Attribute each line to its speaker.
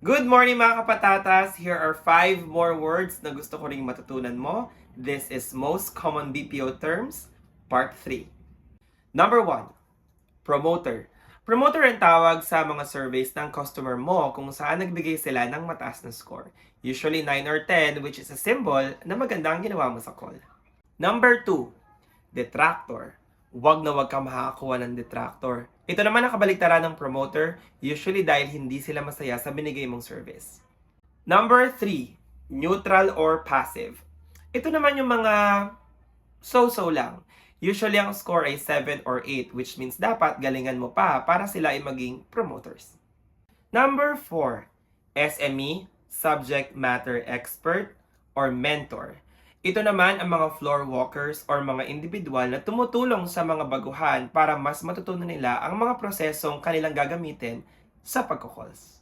Speaker 1: Good morning mga kapatatas! Here are 5 more words na gusto ko ring matutunan mo. This is most common BPO terms, part 3. Number 1, promoter. Promoter ang tawag sa mga surveys ng customer mo kung saan nagbigay sila ng mataas na score. Usually 9 or 10, which is a symbol na maganda ang ginawa mo sa call. Number 2, detractor. Huwag na huwag ka makakakuha ng detractor. Ito naman ang kabaligtaran ng promoter, usually dahil hindi sila masaya sa binigay mong service. Number 3, neutral or passive. Ito naman yung mga so-so lang. Usually ang score ay 7 or 8, which means dapat galingan mo pa para sila ay maging promoters. Number 4, SME, subject matter expert, or mentor. Ito naman ang mga floor walkers or mga individual na tumutulong sa mga baguhan para mas matutunan nila ang mga prosesong kanilang gagamitin sa pagko-calls.